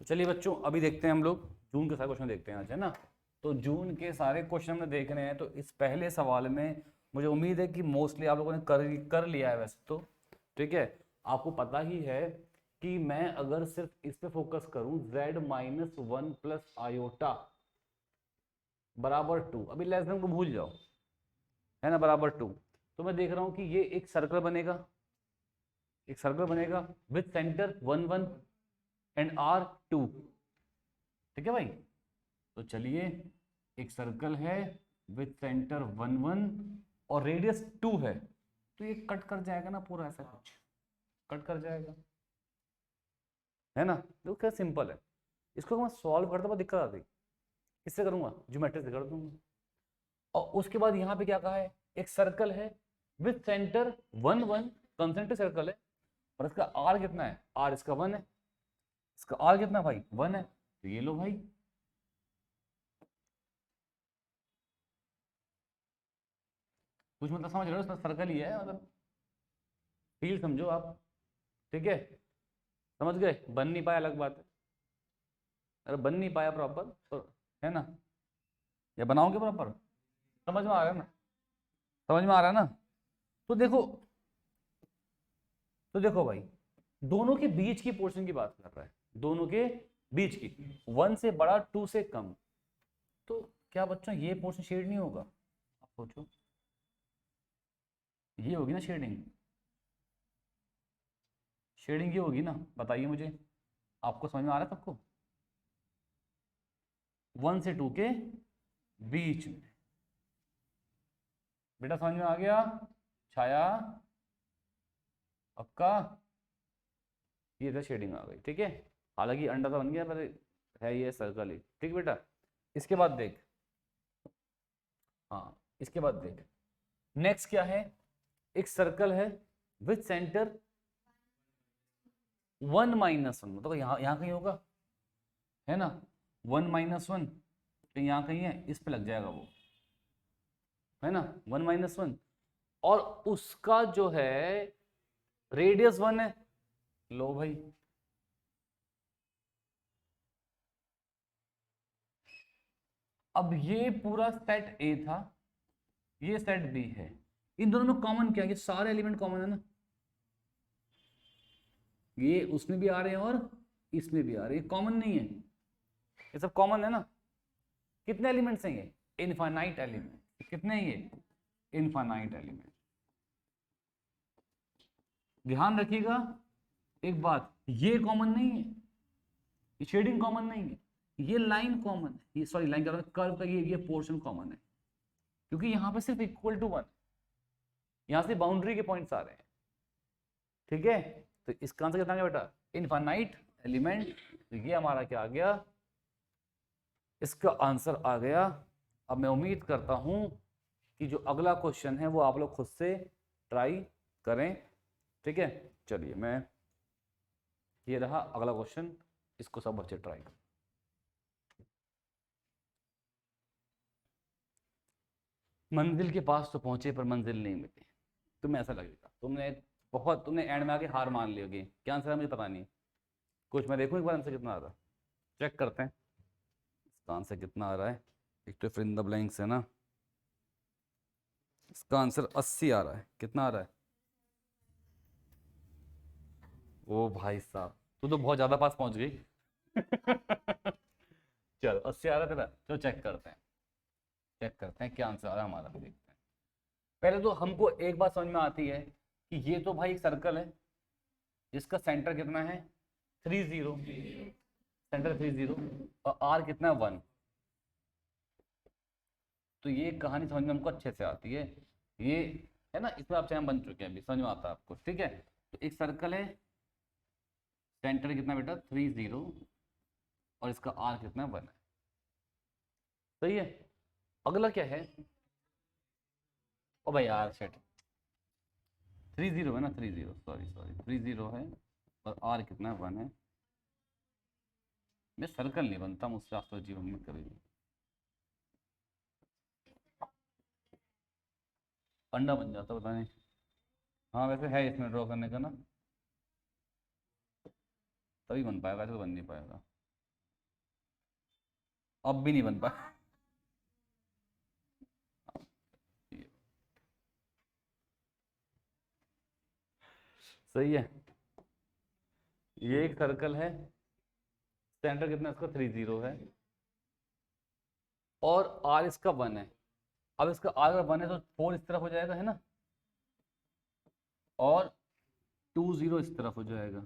तो चलिए बच्चों, अभी देखते हैं हम लोग जून के सारे क्वेश्चन देखते हैं आज, है ना। तो जून के सारे क्वेश्चन हमने देखने हैं। तो इस पहले सवाल में मुझे उम्मीद है कि मोस्टली आप लोगों ने कर लिया है वैसे तो। ठीक है, आपको पता ही है कि मैं अगर सिर्फ इस पे फोकस करूं, z-1 प्लस आयोटा बराबर 2, अभी लेस देन को भूल जाओ, है ना, बराबर 2। तो मैं देख रहा हूं कि ये एक सर्कल बनेगा, एक सर्कल बनेगा विथ सेंटर 1 1 एंड r 2। ठीक है भाई, तो चलिए, एक सर्कल है विथ सेंटर 1 1 और रेडियस 2 है, तो ये कट कर जाएगा ना पूरा, ऐसा कुछ कट कर जाएगा, है ना। देखो क्या सिंपल है। इसको मैं सॉल्व करता हुआ दिक्कत आती, किससे करूंगा, ज्योमेट्री से कर दूंगा। और उसके बाद यहाँ पे क्या कहा है, एक सर्कल है विथ सेंटर 1 1, कंसेंट्रिक सर्कल है, और इसका आर कितना है, आर इसका 1 है, इसका आर कितना भाई 1 है। तो ये लो भाई, कुछ मतलब समझ रहे हो, सर्कल ही है, मतलब फील समझो आप। ठीक है, समझ गए, बन नहीं पाया अलग बात है, अरे बन नहीं पाया प्रॉपर तो, है ना, या बनाओगे प्रॉपर, समझ में आ रहा है ना, समझ में आ रहा है ना। तो देखो, तो देखो भाई, दोनों के बीच की पोर्शन की बात कर रहा है, दोनों के बीच की, 1 से बड़ा 2 से कम। तो क्या बच्चों ये पोर्शन शेड नहीं होगा, आप सोचो, ये होगी ना शेडिंग, शेडिंग ये होगी ना, बताइए मुझे, आपको समझ में आ रहा है सबको, 1 से 2 के बीच में, बेटा समझ में आ गया, छाया पक्का, ये था शेडिंग आ गई। ठीक है, हालांकि अंडा तो बन गया पर है ये सर्कल ही। ठीक बेटा, इसके बाद देख, हाँ इसके बाद देख, नेक्स्ट क्या है, एक सर्कल है विथ सेंटर 1 -1, मतलब यहाँ यहाँ कहीं होगा, है ना, 1 -1, तो यहाँ कहीं है, इस पे लग जाएगा वो, है ना, 1 -1, और उसका जो है रेडियस 1 है, लो भाई, अब ये पूरा सेट ए था, ये सेट बी है, इन दोनों में कॉमन क्या है, ये सारे एलिमेंट कॉमन है ना, ये उसमें भी आ रहे हैं और इसमें भी आ रहे हैं, कॉमन नहीं है, ये सब कॉमन है ना। कितने एलिमेंट्स हैं ये, इनफाइनाइट एलिमेंट, कितने हैं ये, इनफाइनाइट एलिमेंट। ध्यान रखिएगा एक बात, ये कॉमन नहीं है, ये शेडिंग कॉमन नहीं है, ये लाइन कॉमन है, ये सॉरी लाइन का कर्व का ये पोर्शन कॉमन है, क्योंकि यहां पे सिर्फ इक्वल टू 1, यहां से बाउंड्री के पॉइंट्स आ रहे हैं। ठीक है, तो इसका आंसर कितना आ गया बेटा, इनफाइनाइट एलिमेंट। तो ये हमारा क्या आ गया, इसका आंसर आ गया। अब मैं उम्मीद करता हूं कि जो अगला क्वेश्चन है वो आप लोग खुद से ट्राई करें। ठीक है, चलिए, मैं, ये रहा अगला क्वेश्चन, इसको सब बच्चे ट्राई करें। मंजिल के पास तो पहुंचे पर मंजिल नहीं मिली, तुम्हें ऐसा लगेगा, तुमने एंड में आके हार मान ली होगी, क्या आंसर है मुझे पता नहीं, कुछ मैं देखूं एक बार आंसर कितना आ रहा है, चेक करते हैं इसका आंसर कितना आ रहा है। एक तो फिर इन द ब्लैंक्स है ना, इसका आंसर 80 आ रहा है, कितना आ रहा है, ओ भाई साहब, तू तो बहुत ज्यादा पास पहुंच गई। चलो 80 आ रहा है तेरा, चलो चेक करते हैं, चेक करते हैं क्या आंसर आ रहा है हमारा, देखते हैं। पहले तो हमको एक बात समझ में आती है कि ये तो भाई एक सर्कल है जिसका सेंटर कितना है 30, सेंटर 30, और आर कितना है 1। तो ये कहानी समझ में हमको अच्छे से आती है, ये, है ना, इसमें आप हम बन चुके हैं, अभी समझ में आता है आपको। ठीक है, तो एक सर्कल है, सेंटर कितना बेटा 30, और इसका आर कितना 1 है। सही है, अगला क्या है, ओ भाई यार सेट 30 है ना, 30, सॉरी सॉरी 30 है, और आर कितना 1 है। मैं सर्कल नहीं बनता मुझसे आज तो जीवन में कभी भी, अंडा बन जाता पता नहीं। हाँ वैसे है इसमें ड्रॉ करने का ना, तभी बन पाएगा, ऐसे तो बन नहीं पाएगा। अब भी नहीं बन पाया। सही है, ये एक सर्कल है, सेंटर कितना इसका 30 है, और आर इसका 1 है। अब इसका आर अगर 1 है तो 4 इस तरफ हो जाएगा, है ना, और 2 0 इस तरफ हो जाएगा।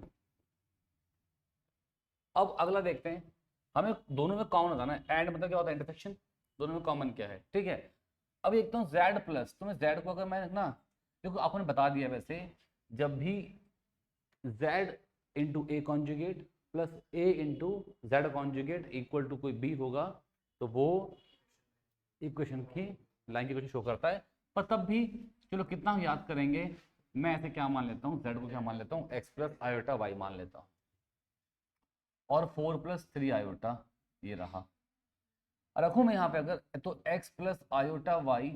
अब अगला देखते हैं, हमें दोनों में कॉमन बताना है। एंड मतलब क्या होता है, इंटरसेक्शन, दोनों में कॉमन क्या है, ठीक है। अब एक तो z प्लस, तो मैं z को अगर मैं ना, देखो आपने बता दिया वैसे, जब भी z into a conjugate plus a into z conjugate equal to कोई b होगा, तो वो इक्वेशन की लाइन की इक्वेशन शो करता है। पर तब भी चलो कितना हम याद करेंगे, मैं ऐसे क्या मान लेता हूँ, z को क्या मान लेता हूँ, x प्लस आयोटा y मान लेता हूँ, और 4 प्लस 3 आयोटा ये रहा। रखूं मैं यहाँ पे अगर, तो x plus iota y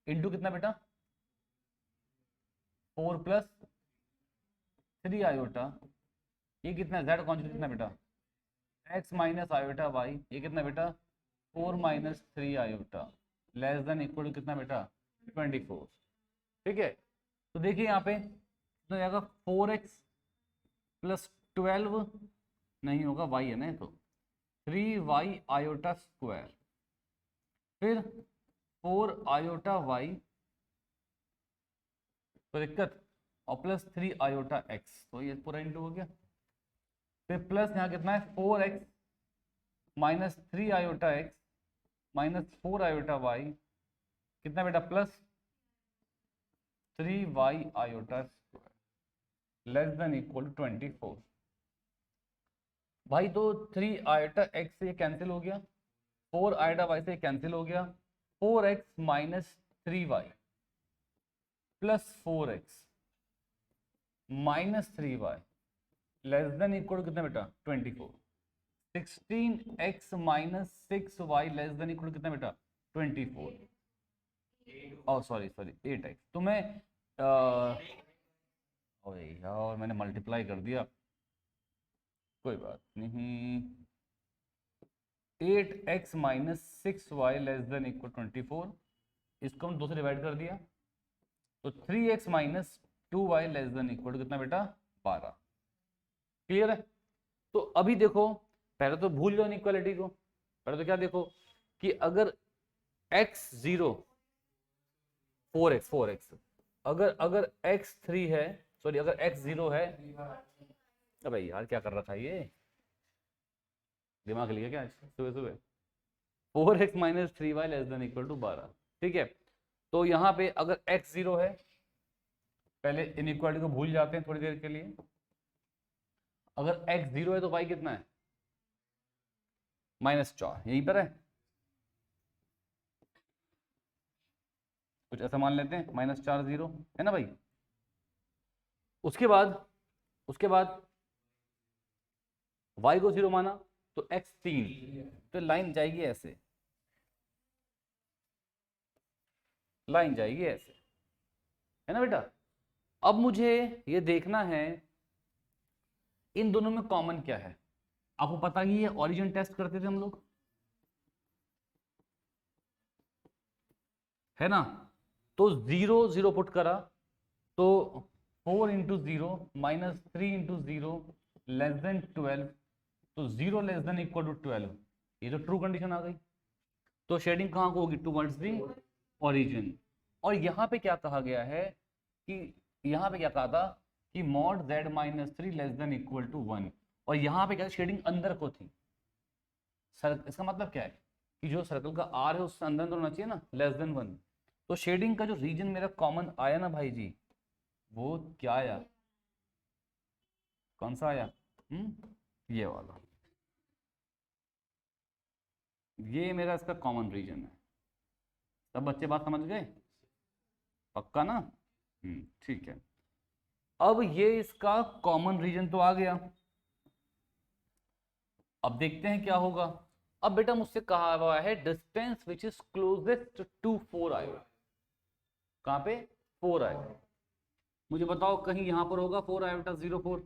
into कितना बेटा, 4 प्लस 3 आयोटा, ये कितना, z कॉन्जुगेट कितना बेटा, x माइनस आयोटा वाई, ये कितना बेटा 4 minus 3 iota, less than equal to कितना बेटा 24। ठीक है, तो देखिए यहाँ पे तो जाएगा 4x प्लस 12, नहीं होगा y है ना, तो 3y आयोटा स्क्वायर, फिर 4 आयोटा y, तो दिक्कत, और प्लस 3 आयोटा x, तो ये पूरा इंटू हो गया। फिर प्लस यहाँ कितना है 4x minus 3 iota x minus 4 iota y, कितना बेटा plus 3y iota square less than equal to 24। भाई तो 3 आयोटा x से ये कैंसिल हो गया, 4 आयोटा y से कैंसिल हो गया, 4x minus 3y plus 4x minus 3y less than equal कितना बेटा 24। 16x minus 6y less than equal कितना बेटा 24। ओ सॉरी 8x, तो मैं ओए यार मैंने मल्टीप्लाई कर दिया, कोई बात नहीं। 8x minus 6y less than equal 24, इसको हम 2 से डिवाइड कर दिया, तो 3x minus 2y less than equal कितना बेटा 12। क्लियर है। तो अभी देखो, पहले तो भूल जाओ इनइक्वालिटी को, पहले तो क्या देखो कि अगर x 0 4x अगर x 3 है, सॉरी अगर x 0 है, अबे यार क्या कर रखा है ये, दिमाग लिया क्या सुबह सुबह। 4x minus 3y less than equal to 12, ठीक है। तो यहाँ पे अगर x 0 है, पहले इनइक्वालिटी को भूल जाते हैं थोड़ी देर के लिए, अगर x 0 है तो y कितना है -4, यहीं पर है, कुछ ऐसा मान लेते हैं -4 0 है ना भाई। उसके बाद y को 0 माना तो x 3, तो लाइन जाएगी ऐसे, लाइन जाएगी ऐसे, है ना बेटा। अब मुझे ये देखना है इन दोनों में कॉमन क्या है। आपको पता ही है ओरिजिन टेस्ट करते थे हम लोग, है ना, तो 0 0 पुट करा तो 4 into 0 minus 3 into 0 less than 12, तो 0 लेस देन इक्वल टू 12, ये तो ट्रू कंडीशन आ गई। तो शेडिंग कहाँ को होगी, टुवर्ड्स दी ओरिजिन। और यहाँ पे क्या कहा गया है कि यहाँ पे क्या कहा था कि mod z minus 3 less than equal to 1, और यहाँ पे क्या शेडिंग अंदर को थी। इसका मतलब क्या है कि जो सर्कल का r है उससे अंदर होना चाहिए ना, लेस देन 1। तो शेडिंग का जो रीजन मेरा कॉमन आया ना भाई जी, वो क्या आया, कौन सा आया, ये वाला, ये मेरा इसका कॉमन रीजन है। सब बच्चे बात समझ गए, पक्का ना, ठीक है। अब ये इसका कॉमन रीजन तो आ गया, अब देखते हैं क्या होगा। अब बेटा मुझसे कहा हुआ है distance which is closest to 4 iota, कहां पे 4 आयोटा, मुझे बताओ कहीं यहां पर होगा 4 आयोटा 0 4,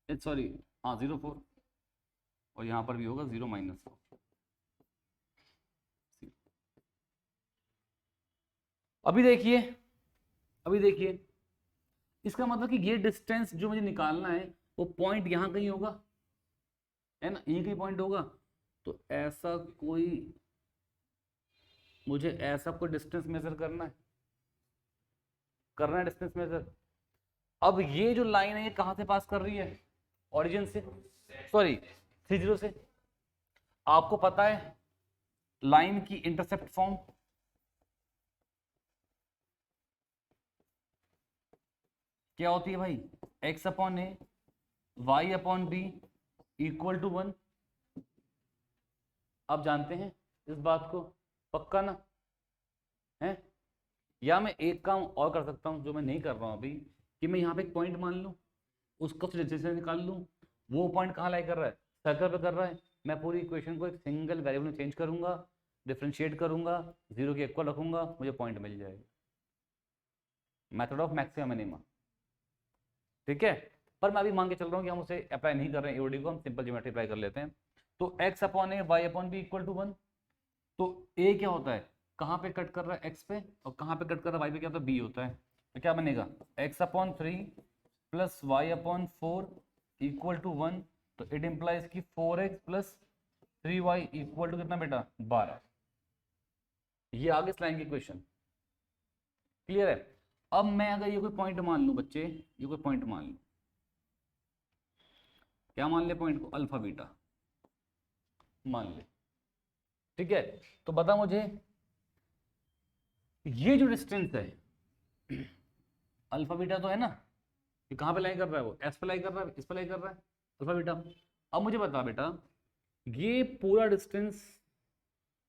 सॉरी हाँ 0 4, और यहां पर भी होगा 0 -4, अभी देखिए, अभी देखिए, इसका मतलब कि ये डिस्टेंस जो मुझे निकालना है वो पॉइंट यहाँ कहीं होगा, है ना, यहीं कहीं पॉइंट होगा। तो ऐसा कोई, मुझे ऐसा कोई डिस्टेंस मेजर करना है डिस्टेंस मेजर। अब ये जो लाइन है ये कहां से पास कर रही है, ओरिजिन से, सॉरी 30 से। आपको पता है लाइन की इंटरसेप्ट फॉर्म क्या होती है भाई, x upon a y upon b equal to 1। आप जानते हैं इस बात को, पक्का ना है? या मैं एक काम और कर सकता हूं जो मैं नहीं कर रहा हूं अभी, कि मैं यहाँ पे एक पॉइंट मान लूं, उसको डिस्टेंस निकाल लूं, वो पॉइंट कहाँ लाई कर रहा है, सर्कल पे कर रहा है। मैं पूरी इक्वेशन को एक सिंगल वेरिएबल में चेंज करूंगा, डिफरेंशिएट करूंगा, 0 के इक्वल रखूंगा, मुझे पॉइंट मिल जाएगा। मेथड ऑफ मैक्सिमम मिनिमा, ठीक है। पर मैं अभी मान के चल रहा हूँ कि हम उसे अप्लाई नहीं कर रहे हैं, एओडी को हम सिंपल ज्योमेट्री अप्लाई कर लेते हैं। तो x upon a y upon b equal to 1। तो a क्या होता है, कहाँ पे कट कर रहा है x पे, और कहाँ पे कट कर रहा है y पे, क्या होता है b होता है। तो क्या बनेगा x upon 3 plus y upon 4 equal to 1। तो इट इंप्लाइज कि 4x plus 3y equal to कितना बेटा, 12। ये आगे इस लाइन की इक्वेशन क्लियर है। अब मैं अगर ये कोई पॉइंट मान लूं बच्चे, ये कोई पॉइंट मान लूं, क्या मान ले पॉइंट को, अल्फा बीटा मान ले, ठीक है। तो बता मुझे ये जो डिस्टेंस है अल्फा बीटा तो है ना, ये कहाँ पे लाई कर रहा है, वो एस पे लाई कर रहा है, इस पे लाई कर रहा है, अल्फा बीटा। अब मुझे बता बेटा, ये पूरा डिस्टेंस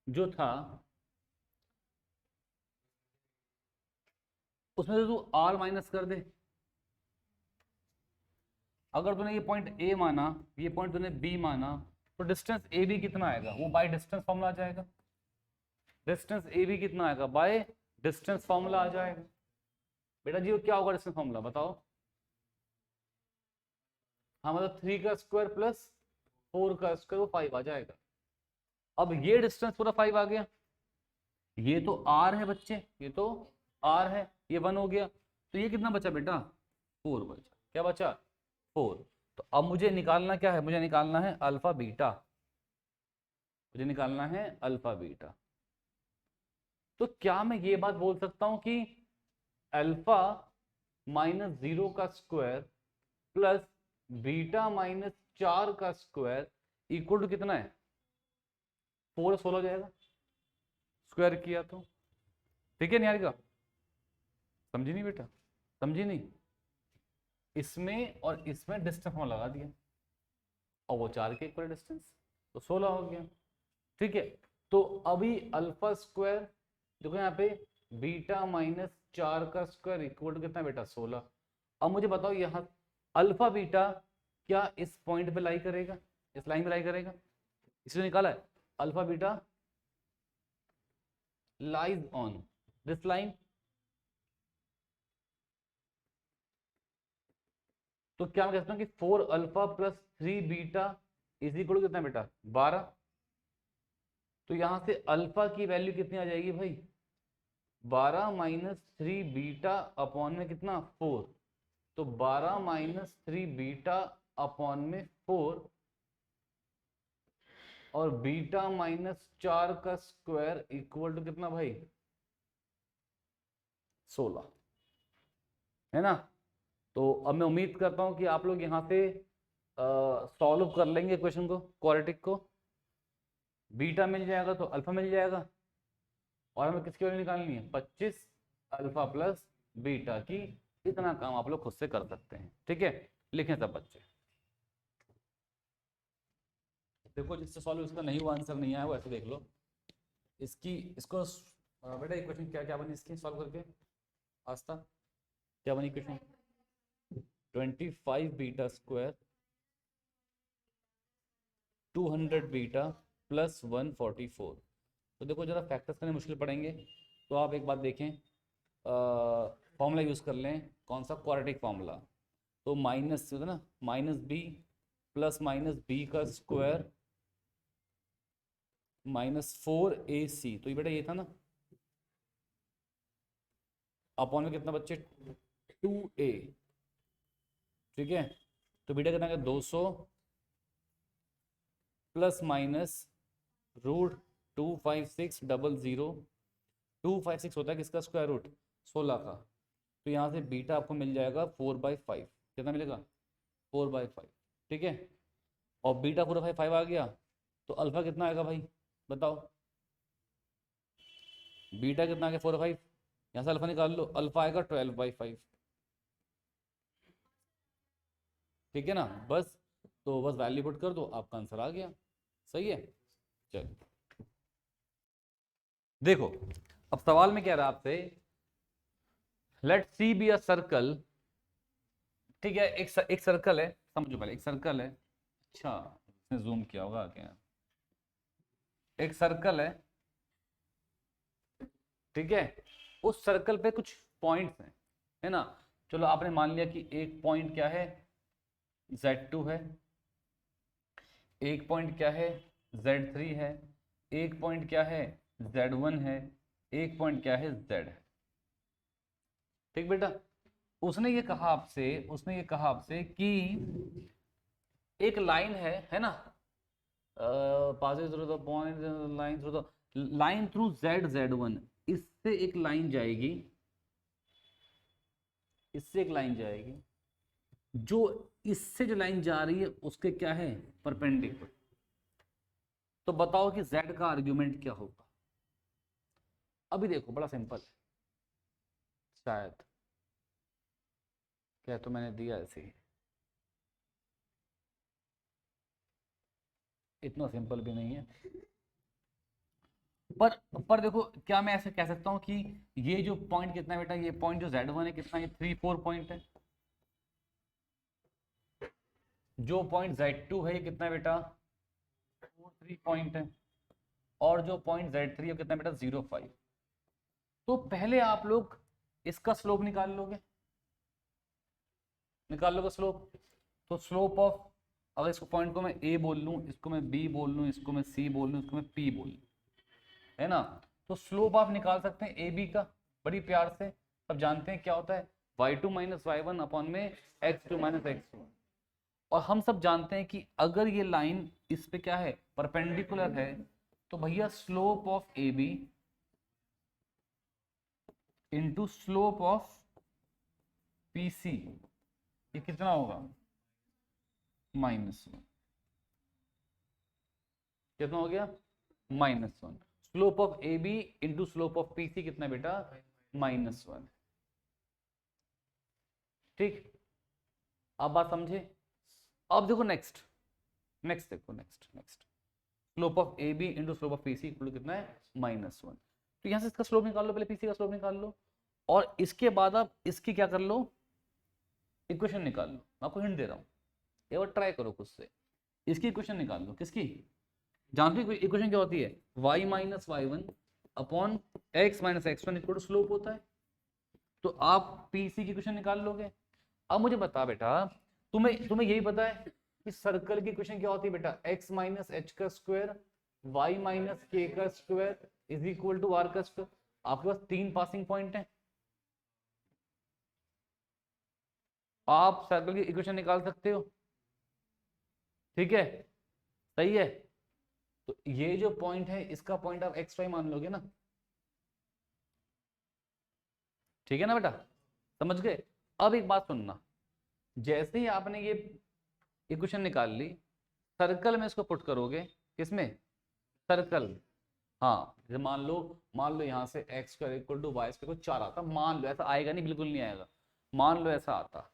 जो था उसमें से तू r माइनस कर दे। अगर तूने ये पॉइंट a माना, ये पॉइंट तूने b माना, तो डिस्टेंस ए बी कितना आएगा, वो बाय डिस्टेंस फॉर्मूला आ जाएगा। डिस्टेंस ए बी कितना आएगा, बाय डिस्टेंस फॉर्मूला आ जाएगा। बेटा जी वो क्या होगा डिस्टेंस फॉर्मूला बताओ। हाँ मतलब 3 का स्क्वायर प्लस 4 का स्क्वायर, वो 5 आ जाएगा। अब ये डिस्टेंस पूरा 5 आ गया, ये तो r है बच्चे, ये तो r है, ये 1 हो गया। तो ये कितना बचा बेटा, 4 बचा। क्या बचा, 4। तो अब मुझे निकालना क्या है, मुझे निकालना है अल्फा बीटा, मुझे निकालना है अल्फा बीटा। तो क्या मैं ये बात बोल सकता हूं कि अल्फा माइनस 0 का स्क्वायर प्लस बीटा माइनस 4 का स्क्वायर इक्वल टू कितना है, 4 16 हो जाएगा स्क्वायर किया तो, ठीक है निहारिका, समझी नहीं बेटा, समझी नहीं। इसमें और इसमें डिस्टेंस हम लगा दिया, और वो 4 के इक्वल डिस्टेंस, तो 16 हो गया, ठीक है। तो अभी अल्फा स्क्वायर देखो यहाँ पे, बीटा माइनस 4 का स्क्वायर इक्वल टू कितना बेटा, 16। अब मुझे बताओ यहाँ अल्फा बीटा क्या इस पॉइंट पे लाई करेगा, इस लाइन पे लाई करेगा, इसलिए निकाला है alpha beta lies on this line. तो क्या मैं कहता हूँ कि 4 alpha plus 3 beta is equal to कितना बेटा, 12। तो यहां से अल्फा की वैल्यू कितनी आ जाएगी भाई, 12 माइनस 3 बीटा अपॉन में कितना, 4। तो 12 माइनस 3 बीटा अपॉन में 4, और बीटा माइनस 4 का स्क्वायर इक्वल टू कितना भाई, 16, है ना। तो अब मैं उम्मीद करता हूं कि आप लोग यहाँ से सॉल्व कर लेंगे क्वेश्चन को, क्वाड्रेटिक को। बीटा मिल जाएगा तो अल्फा मिल जाएगा, और हमें किसकी वैल्यू निकालनी है, 25 अल्फा प्लस बीटा की। इतना काम आप लोग खुद से कर सकते हैं, ठीक है। लिखें सब बच्चे, देखो जिससे सॉल्व इसका नहीं हुआ, आंसर नहीं आया वो ऐसे देख लो। इसकी इसको बेटा इक्वेशन क्या क्या बनी इसकी सॉल्व करके, आस्था क्या बनी equation, 25 beta square 200 beta plus 144। तो देखो जरा फैक्टर्स करने मुश्किल पड़ेंगे, तो आप एक बात देखें, फॉर्मूला यूज़ कर लें, कौन सा, क्वाड्रेटिक फॉर्मूला। तो माइनस होता है ना, minus b plus minus b का स्क्वायर माइनस 4ac। तो ये बेटा ये था ना, अपॉन में कितना बच्चे 2a, ठीक है। तो बीटा कितना 200 प्लस माइनस रूट 25600, 256 होता है किसका स्क्वायर रूट 16 का। तो यहाँ से बीटा आपको मिल जाएगा 4/5, कितना मिलेगा 4/5, ठीक है। और बीटा 4/5 आ गया तो अल्फा कितना आएगा भाई बताओ, बीटा कितना आ गया 4/5, यहाँ से अल्फा निकाल लो, अल्फा आएगा 12/5, ठीक है ना। बस तो बस वैल्यू पुट कर दो, आपका आंसर आ गया, सही है। चलो देखो, अब सवाल में कह रहा है आपसे let c be a circle, ठीक है। एक सर्कल है, समझो पहले, एक सर्कल है, अच्छा इसने जूम किया होगा क्या, एक सर्कल है, ठीक है। उस सर्कल पे कुछ पॉइंट्स हैं, है ना। चलो आपने मान लिया कि एक पॉइंट क्या है Z2 है, एक पॉइंट क्या है Z3 है, एक पॉइंट क्या है Z1 है, एक पॉइंट क्या है Z है, ठीक बेटा। उसने ये कहा आपसे, उसने ये कहा आपसे कि एक लाइन है ना, passes through the point line through the line through Z1, इससे एक लाइन जाएगी, इससे एक लाइन जाएगी, जो इससे जो लाइन जा रही है उसके क्या है परपेंडिकुलर। तो बताओ कि Z का आर्ग्यूमेंट क्या होगा। अभी देखो बड़ा सिंपल है, शायद क्या तो मैंने दिया ऐसे ही, इतना सिंपल भी नहीं है। पर देखो क्या मैं ऐसे कह सकता हूं कि ये जो पॉइंट कितना है बेटा, ये पॉइंट जो Z1 है कितना, ये 3-4 पॉइंट है। जो पॉइंट Z2 है ये कितना है बेटा 4-3 पॉइंट है। और जो पॉइंट Z3 है कितना बेटा 0-5। तो पहले आप लोग इसका स्लोप निकाल लोगे, निकाल लोगे स्लोप। तो स्लोप ऑफ, अगर इसको पॉइंट को मैं A बोल लूं, इसको मैं B बोल लूं, इसको मैं C बोल लूं, इसको मैं P बोल लूं, है ना। तो स्लोप आप निकाल सकते हैं AB का बड़ी प्यार से। अब जानते हैं क्या होता है y2 माइनस y1 अपॉन में x2 माइनस x1। और हम सब जानते हैं कि अगर ये लाइन इस पे क्या है परपेंडिकुलर है, तो भैया slope of AB into slope of PC ये कितना होगा -1। कितना हो गया -1। Slope of AB into slope of PC कितना बेटा -1, ठीक। अब बात समझे। अब देखो नेक्स्ट, नेक्स्ट देखो, next slope of AB into slope of PC equal कितना है -1। तो यहां से इसका स्लोप निकाल लो, पहले PC का स्लोप निकाल लो, और इसके बाद आप इसकी क्या कर लो इक्वेशन निकाल लो। मैं आपको हिंट दे रहा हूं, एक बार ट्राई करो खुद से, इसकी इक्वेशन निकाल लो। किसकी, जानते हो इक्वेशन क्या होती है y minus y1 upon x minus x1 equal to slope होता है। तो आप PC की इक्वेशन निकाल लोगे। अब मुझे बता बेटा, तुम्हें तुम्हें यही पता है कि सर्कल की इक्वेशन क्या होती है बेटा, x माइनस एच का स्क्वायर y माइनस के का square is equal to r का स्क्वायर। आपके पास 3 पासिंग पॉइंट है, आप सर्कल की इक्वेशन निकाल सकते हो, ठीक है, सही है। तो ये जो पॉइंट है इसका पॉइंट आप xy मान लोगे ना, ठीक है ना बेटा, समझ गए। अब एक बात सुनना, जैसे ही आपने ये इक्वेशन निकाल ली, सर्कल में इसको पुट करोगे, किसमें सर्कल, हाँ जैसे मान लो यहाँ से x square equal to y square को 4 आता, मान लो ऐसा आएगा नहीं, बिल्कुल नहीं आएगा, मान लो ऐसा आता,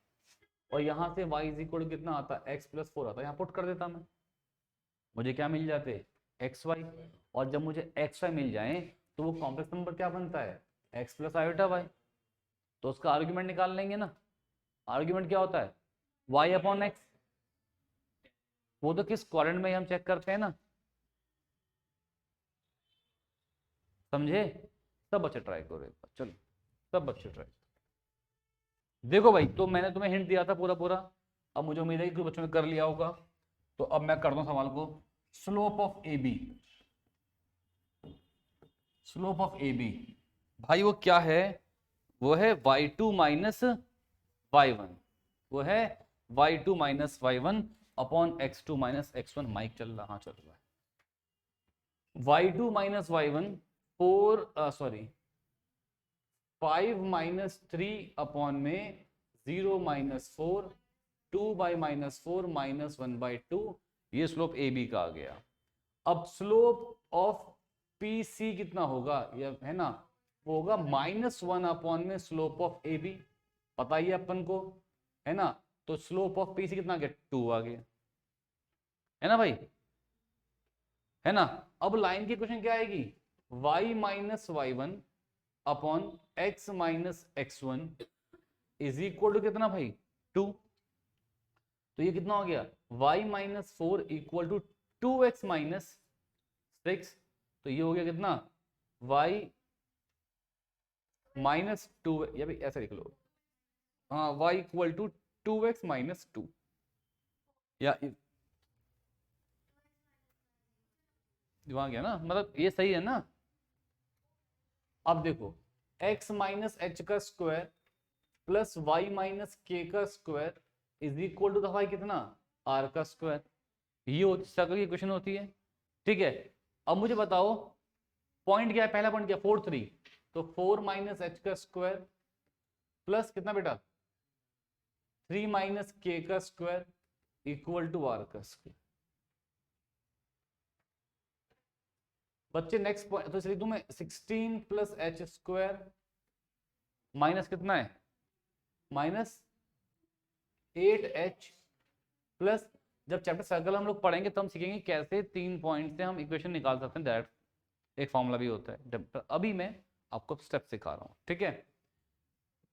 और यहाँ से y इज इक्वल टू कितना आता x प्लस 4 आता, यहाँ पुट कर देता मैं, मुझे क्या मिल जाते एक्स वाई। और जब मुझे एक्स वाई मिल जाए तो वो कॉम्प्लेक्स नंबर क्या बनता है एक्स प्लस आयोटा वाई। तो उसका आर्ग्यूमेंट निकाल लेंगे ना, आर्ग्यूमेंट क्या होता है y अपॉन एक्स। वो तो किस क्वाड्रेंट में हम चेक करते हैं ना, समझे। सब बच्चे ट्राई करो एक बार, चलो सब बच्चे ट्राई। देखो भाई, तो मैंने तुम्हें हिंट दिया था पूरा पूरा, अब मुझे उम्मीद है कि कुछ बच्चों ने कर लिया होगा। तो अब मैं करता हूं सवाल को, slope of a b, slope of a b भाई वो क्या है, वो है y2 माइनस y1, वो है y2 minus y1 upon x2 minus x1। Mic चल रहा, हाँ चल रहा है। y2 minus y1 5 minus 3 upon में 0 minus 4, 2 by minus 4 minus 1 by 2, ये स्लोप ए बी का आ गया। अब स्लोप ऑफ पी सी कितना होगा, ये है ना, वो होगा -1 अपॉन में स्लोप ऑफ ए बी, पता ही है अपन को, है ना। तो स्लोप ऑफ पी सी कितना आ गया, 2 आ गया, है ना भाई, है ना। अब लाइन की क्वेश्चन क्या आएगी, y minus y one upon x minus x one is equal to कितना भाई, 2। तो ये कितना हो गया, y minus 4 equal to 2x minus 6। तो ये हो गया कितना, y माइनस 2, या भी ऐसा लिख लो, हाँ, y equal to 2x minus 2, या वहां गया ना, मतलब ये सही है ना। अब देखो x माइनस एच का square plus Y minus k का स्क्वायर इज इक्वल टू भाई कितना, r का स्क्वायर। ये सर्कल की क्वेश्चन होती है, ठीक है। अब मुझे बताओ पॉइंट क्या है, पहला पॉइंट क्या, 4 3, तो 4 माइनस एच का स्क्वायर प्लस कितना बेटा 3 माइनस के का स्क्वायर इक्वल टू r का स्क्वायर। बच्चे नेक्स्ट पॉइंट तो लिख दूं मैं 16 प्लस एच स्क्वायर माइनस कितना है, माइनस 8h प्लस, जब चैप्टर सर्कल हम लोग पढ़ेंगे तो हम सीखेंगे कैसे 3 पॉइंट से हम इक्वेशन निकाल सकते हैं, डायरेक्ट एक फॉर्मूला भी होता है, अभी मैं आपको स्टेप सिखा रहा हूं, ठीक है।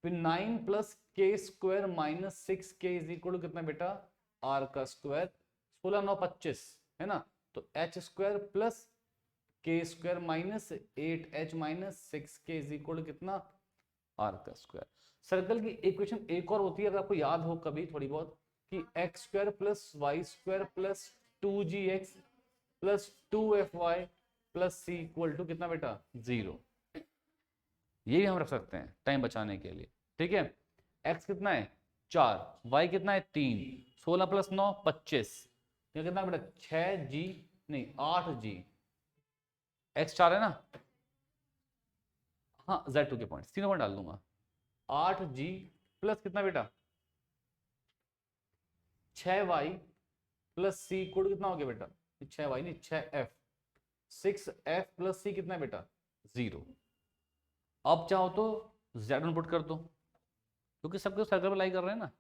फिर 9 plus k square minus 6k is equal to कितना बेटा, r का स्क्वायर, 16 9 25, है ना। तो h square plus k square minus 8h minus 6k is equal to कितना, r का स्क्वायर। सर्कल की इक्वेशन एक और होती है, अगर आपको याद हो कभी थोड़ी बहुत, कि x square plus y square plus 2gx plus 2fy plus c equal to कितना बेटा, 0। ये भी हम रख सकते हैं टाइम बचाने के लिए, ठीक है। x कितना है 4, y कितना है 3, 16 प्लस 9 25, ये कितना बेटा 6g, नहीं 8g, x 4 है ना, हाँ z2 के पॉइंट तीनों पॉइंट डाल दूंगा, 8g प्लस कितना बेटा 6y प्लस सी इक्वल कितना हो गया बेटा, 6y नहीं 6f, 6f प्लस सी कितना है बेटा 0। अब चाहो तो z1 पुट कर दो, क्योंकि सबके सर्कल पर लाई कर रहे हैं ना,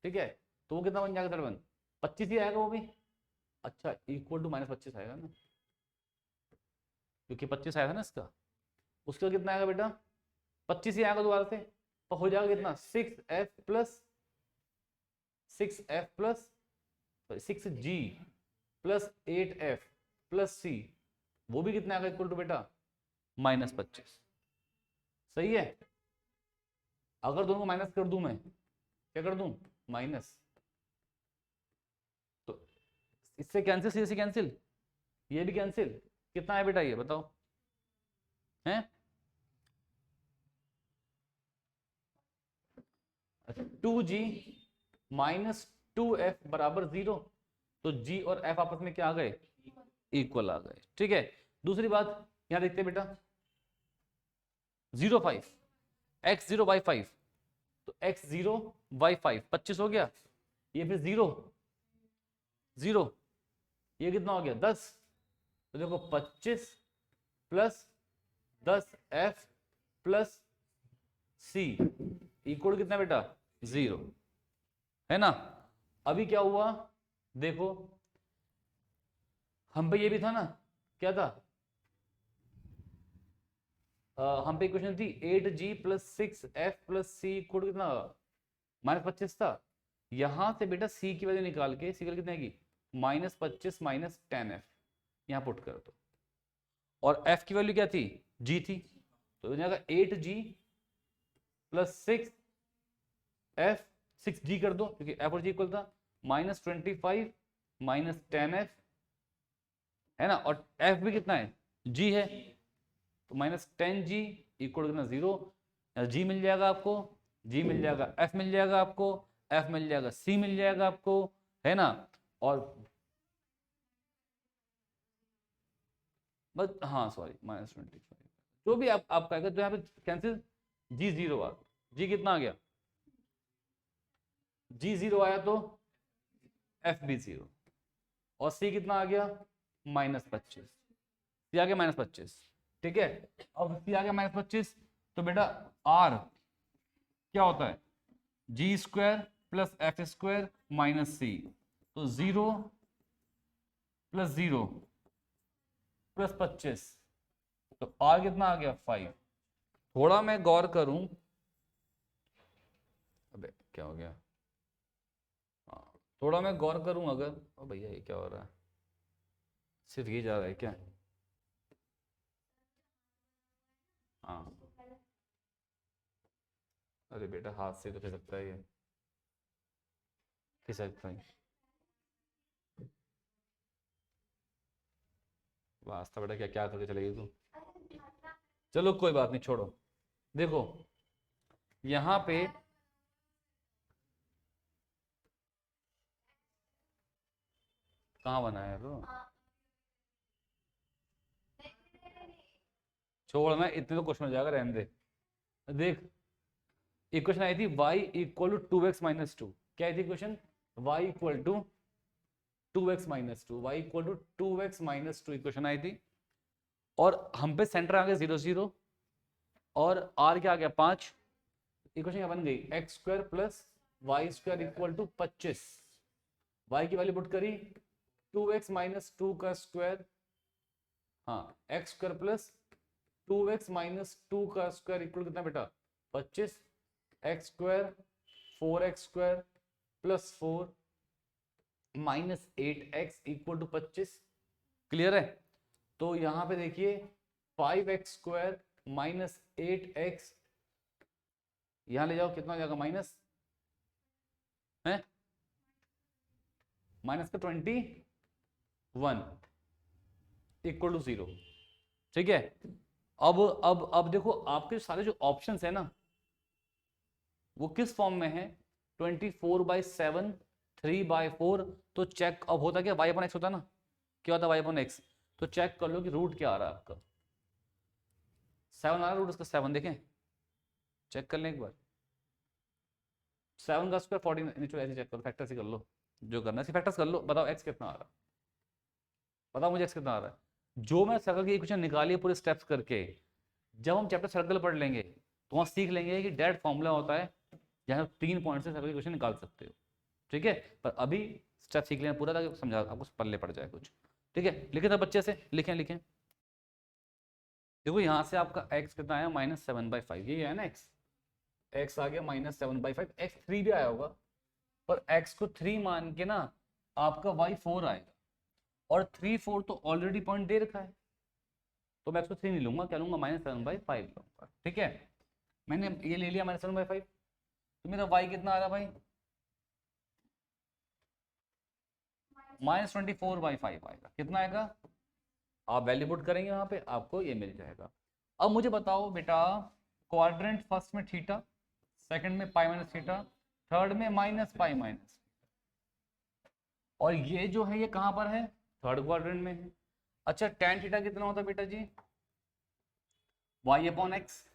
ठीक है। तो वो कितना बन जाएगा z1, 25 ही आएगा वो भी, अच्छा इक्वल टू -25 आएगा ना, क्योंकि 25 आया था ना इसका, उसका कितना आएगा बेटा 25 ही आएगा दोबारा से, तो हो जाएगा कितना 6f plus 6f plus 6g plus 8f plus c, वो भी कितना आएगा इक्वल टू बेटा -25। सही है। अगर दोनों को माइनस कर दूं मैं, क्या कर दूं माइनस, तो इससे कैंसिल, से कैंसिल, ये भी कैंसिल, कितना है बेटा ये बताओ, हैं 2g माइनस 2f बराबर 0, तो g और f आपस में क्या आ गए, इक्वल आ गए, ठीक है। दूसरी बात यहां देखते हैं बेटा 0 5, x 0 y 5, तो x 0 y 5 25 हो गया, ये फिर 0 0, ये कितना हो गया 10, तो देखो 25 plus 10f plus c equal कितना बेटा 0, है ना। अभी क्या हुआ देखो, हम पे ये भी था ना, क्या था, हम पे क्वेश्चन थी 8g plus 6f plus c equal कितना -25 था। यहां से बेटा c की वैल्यू निकाल के सी कितने की -25 माइनस 10f यहां पुट कर दो, और f की वैल्यू क्या थी g थी, तो हो जाएगा 8g प्लस 6f 6g कर दो क्योंकि f और g इक्वल था, -25 माइनस 10f, है ना, और f भी कितना है g है, तो -10g इक्वल कितना 0, जी मिल जाएगा आपको, जी मिल जाएगा, एफ मिल जाएगा आपको, एफ मिल जाएगा, सी मिल जाएगा आपको, है ना। और बस हाँ सॉरी -25, जो भी आप कहेंगे तो यहाँ पे कैंसिल, जी जीरो आ, जी कितना आ गया, जी जीरो आया तो एफ भी जीरो, और सी कितना आ गया -25, सी आ गया -25, ठीक है। अब सी आ गया -25, तो बेटा आर क्या होता है, G square plus F square minus C, तो 0 प्लस 0 प्लस 25, तो आर कितना आ गया 5। थोड़ा मैं गौर करूं, अबे क्या हो गया, हाँ थोड़ा मैं गौर करूं अगर, ओ भैया ये क्या हो रहा है, सिर्फ ये जा रहा है क्या, हाँ अरे बेटा हाथ से तो खिसकता है ये, खिसकता है, वास्ता बेटा क्या क्या करके चलेगी तू, चलो कोई बात नहीं छोड़ो। देखो यहाँ पे कहाँ बना है तो, छोड़ ना, इतने तो क्वेश्चन हो जाएगा, रहने दे। देख इक्वेशन आई थी y equal to 2x minus two, क्या आई थी question, y equal to 2x minus two, Y equal to 2x minus two equation आई थी, और हम पे सेंटर आ गया 0 0, और r क्या आ गया 5, इक्वेशन क्या बन गई, x square plus y square equal to 25, y की वैल्यू पुट करी 2x माइनस टू का स्क्वायर, हाँ x square plus 2x minus two का स्क्वायर इक्वल कितना बेटा 25, x square 4x square plus 4 minus 8x equal to 25, clear है। तो यहां पे देखिए 5x स्क्वायर माइनस 8x, यहां ले जाओ कितना हो जाएगा माइनस है, माइनस का 21 इक्वल टू 0, ठीक है। अब देखो आपके सारे जो ऑप्शंस है ना वो किस फॉर्म में है, 24/7, 3/4, तो चेक अब होता क्या, y अपॉन एक्स होता है ना, क्या होता है y अपॉन एक्स, तो चेक कर लो कि रूट क्या आ रहा है आपका, 7 आ रहा है रूट उसका 7, देखें चेक कर लें एक बार, 7 का स्क्वायर 14, ऐसे चेक करो, फैक्टर से कर लो, जो करना है फैक्टर्स कर लो, बताओ x कितना आ रहा है, बताओ मुझे x कितना आ रहा है। जो मैं सर्कल की इक्वेशन निकाली है पूरे स्टेप्स करके, जब हम चैप्टर सर्कल पढ़ लेंगे तो वहां सीख लेंगे कि डायरेक्ट फॉर्मूला होता है, जहां 3 पॉइंट से सर्कल की इक्वेशन निकाल सकते हो, ठीक है। पर अभी स्टेप सीख लेना पूरा, ताकि समझा आपको पल्ले पड़ जाए कुछ, ठीक है। लिखे था बच्चे से, लिखें लिखें, देखो यहाँ से आपका x कितना आया -7/5, यही है ना x, x आ गया -7/5, x 3 भी आया होगा, पर x को 3 मान के ना आपका y 4 आएगा, और 3 4 तो ऑलरेडी पॉइंट दे रखा है, तो मैं x को 3 नहीं लूंगा, क्या लूंगा -7/5 लूंगा, ठीक है। मैंने ये ले लिया -7/5, तो मेरा y कितना आ रहा भाई -24/5 आएगा, कितना आएगा, आप वैल्यू पुट करेंगे वहां पे आपको ये मिल जाएगा। अब मुझे बताओ बेटा, क्वाड्रेंट फर्स्ट में थीटा, सेकंड में पाई माइनस थीटा, थर्ड में माइनस पाई माइनस, और ये जो है ये कहां पर है, थर्ड क्वाड्रेंट में है। अच्छा tan थीटा कितना होता है बेटा जी, y अपॉन एक्स,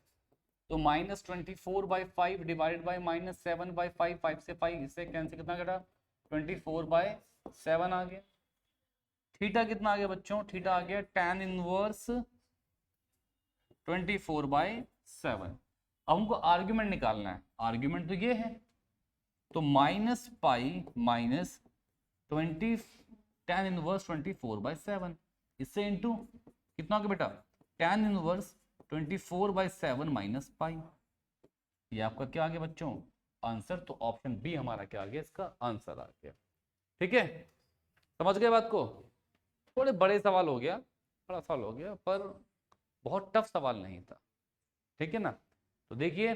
तो -24/5 डिवाइडेड बाई -7/5, 5 से 5 इससे कैंसिल, कितना बेटा 24/7 आ गया। थीटा कितना आ गया बच्चों, थीटा आ गया tan इनवर्स 24/7। अब हमको आर्ग्यूमेंट निकालना है, आर्ग्यूमेंट तो ये है, तो -पाई माइनस 20 tan इनवर्स 24/7, इससे इंटू कितना हो गया बेटा tan इनवर्स 24/7 माइनस पाई, ये आपका क्या आ गया बच्चों आंसर, तो ऑप्शन बी हमारा क्या आ गया, इसका आंसर आ गया, ठीक है। समझ गए बात को, थोड़े बड़े सवाल हो गया, बड़ा सवाल हो गया, पर बहुत टफ सवाल नहीं था, ठीक है ना। तो देखिए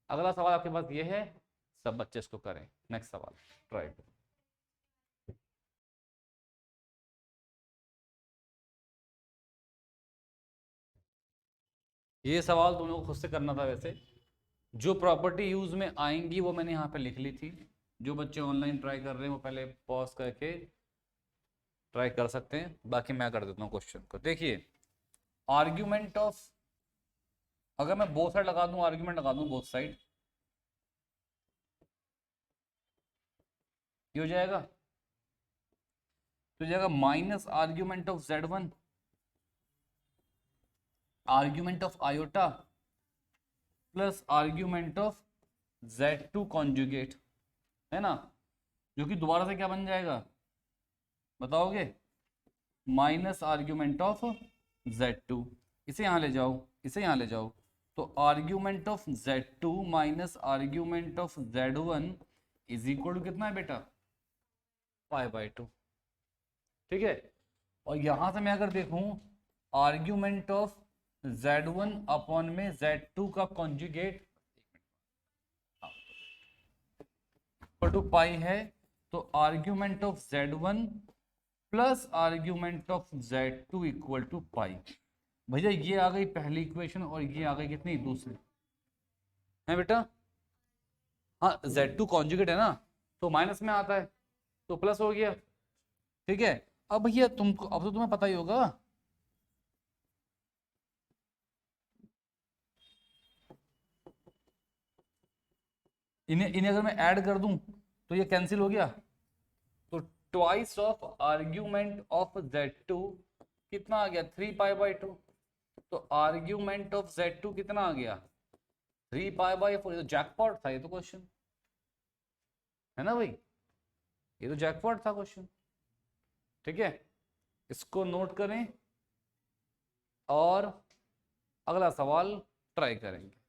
अगला सवाल आपके पास ये है, सब बच्चे इसको करें, नेक्स्ट सवाल ट्राई करें। ये सवाल तुम लोगों को खुद से करना था वैसे, जो प्रॉपर्टी यूज में आएंगी वो मैंने यहाँ पे लिख ली थी। जो बच्चे ऑनलाइन ट्राई कर रहे हैं वो पहले पॉज करके ट्राई कर सकते हैं, बाकी मैं कर देता हूँ क्वेश्चन को। देखिए आर्ग्यूमेंट ऑफ, अगर मैं बोथ साइड लगा दूं, आर्ग्यूमेंट लगा दूं बोथ साइड, ये हो जाएगा, तो जाएगा minus argument of z1 argument of iota plus argument of z2 conjugate, है ना, जो कि दोबारा से क्या बन जाएगा बताओगे, माइनस आर्ग्यूमेंट ऑफ z2। इसे यहां ले जाओ, इसे यहां ले जाओ, तो argument of z2 minus argument of z1 is equal to कितना है बेटा, π/2। ठीक है, और यहां से मैं अगर देखूं आर्ग्यूमेंट ऑफ z1 अपॉन में z2 का कॉन्जुगेट इक्वल टू पाई है, तो argument of z1 plus argument of z2 equal to pi. भैया ये आ गई पहली इक्वेशन और ये आ गई कितनी, दूसरी, है बेटा। हाँ z2 कॉन्जुगेट है ना, तो माइनस में आता है तो प्लस हो गया। ठीक है, अब भैया तुमको, अब तो तुम्हें पता ही होगा, इन्हें इन्हें अगर मैं ऐड कर दूं तो ये कैंसिल हो गया, तो twice of argument of z2 कितना आ गया, 3π/2। तो आर्ग्यूमेंट ऑफ z2 कितना आ गया, 3π/4। ये तो जैकपॉट था, ये तो क्वेश्चन है ना भाई, ये तो जैकपॉट था क्वेश्चन। ठीक है, इसको नोट करें और अगला सवाल ट्राई करेंगे।